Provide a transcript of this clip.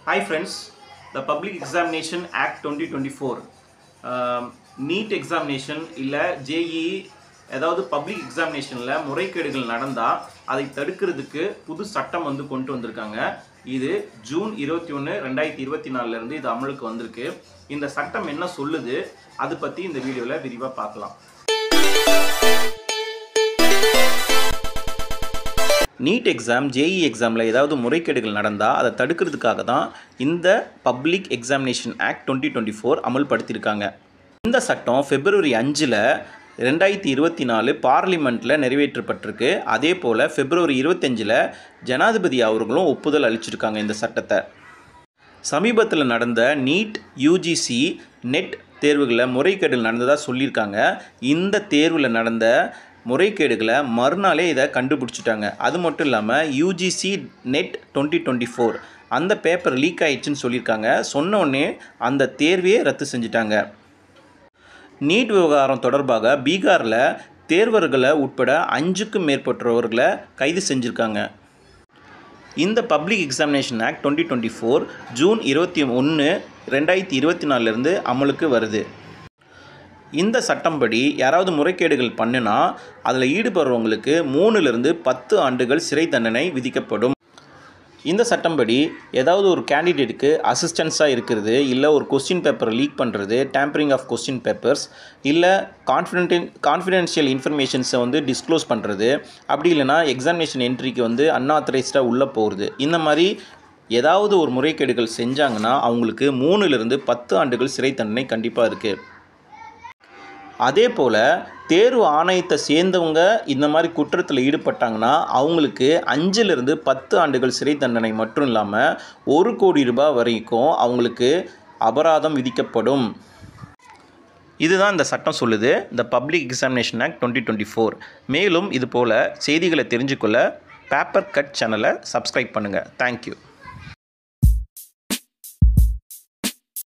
Hi friends, the Public Examination Act 2024 NEET examination இல்ல JEE ஏதாவது public எக்ஸாமினேஷன்ல முறைகேடுகள் நடந்தா அதை தடுக்கிறதுக்கு புது சட்டம் வந்து கொண்டு வந்திருக்காங்க. இது ஜூன் 21 2024 இருந்து இது அமலுக்கு வந்திருக்கு. இந்த சட்டம் என்ன சொல்லுது அது பத்தி இந்த வீடியோல விரிவா பார்க்கலாம். நீட் எக்ஸாம் JEE எக்ஸாமில் ஏதாவது முறைகேடுகள் நடந்தால் அதை தடுக்கிறதுக்காக தான் இந்த பப்ளிக் எக்ஸாமினேஷன் ஆக்ட் 2024 அமல்படுத்தியிருக்காங்க. இந்த சட்டம் February 5 2024 பார்லிமெண்ட்டில் நிறைவேற்றப்பட்டிருக்கு. அதே போல் February 25 ஜனாதிபதி அவர்களும் ஒப்புதல் அளிச்சிருக்காங்க இந்த சட்டத்தை. சமீபத்தில் நடந்த நீட் UGC நெட் தேர்வுகளில் முறைகேடுகள் நடந்ததாக சொல்லியிருக்காங்க. இந்த தேர்வில் நடந்த முறைகேடுகளை மறுநாளே இதை கண்டுபிடிச்சிட்டாங்க. அது மட்டும் இல்லாமல் UGC நெட் 2024 அந்த பேப்பர் லீக் ஆயிடுச்சுன்னு சொல்லியிருக்காங்க. சொன்னோடனே அந்த தேர்வையே ரத்து செஞ்சிட்டாங்க. நீட் விவகாரம் தொடர்பாக பீகாரில் தேர்வர்களை உட்பட 5க்கும் மேற்பட்டவர்களை கைது செஞ்சுருக்காங்க. இந்த பப்ளிக் எக்ஸாமினேஷன் ஆக்ட் 2024 ஜூன் 21 2024 இருந்து அமலுக்கு வருது. இந்த சட்டம்படி யாராவது முறைகேடுகள் பண்ணுனா அதில் ஈடுபடுறவங்களுக்கு 3லிருந்து 10 ஆண்டுகள் சிறை தண்டனை விதிக்கப்படும். இந்த சட்டம்படி ஏதாவது ஒரு கேண்டிடேட்டுக்கு அசிஸ்டன்ஸாக இருக்கிறது, இல்லை ஒரு கொஸ்டின் பேப்பரை லீக் பண்ணுறது, டேம்பரிங் ஆஃப் கொஸ்டின் பேப்பர்ஸ், இல்லை கான்ஃபிடென்ஷியல் இன்ஃபர்மேஷன்ஸை வந்து டிஸ்க்ளோஸ் பண்ணுறது, அப்படி இல்லைனா எக்ஸாமினேஷன் என்ட்ரிக்கு வந்து அன்ஆத்தரைஸ்டாக உள்ளே போகிறது, இந்த மாதிரி ஏதாவது ஒரு முறைகேடுகள் செஞ்சாங்கன்னா அவங்களுக்கு 3லிருந்து 10 ஆண்டுகள் சிறை தண்டனை கண்டிப்பாக இருக்குது. அதே போல் தேர்வு ஆணையத்தை சேர்ந்தவங்க இந்த மாதிரி குற்றத்தில் ஈடுபட்டாங்கன்னா அவங்களுக்கு 5லிருந்து 10 ஆண்டுகள் சிறை தண்டனை மட்டும் இல்லாமல் 1 கோடி ரூபாய் வரைக்கும் அவங்களுக்கு அபராதம் விதிக்கப்படும். இதுதான் இந்த சட்டம் சொல்லுது, இந்த பப்ளிக் எக்ஸாமினேஷன் ஆக்ட் 2024. மேலும் இது போல் செய்திகளை தெரிஞ்சுக்கொள்ள பேப்பர் கட் சேனலை சப்ஸ்கிரைப் பண்ணுங்கள். தேங்க்யூ.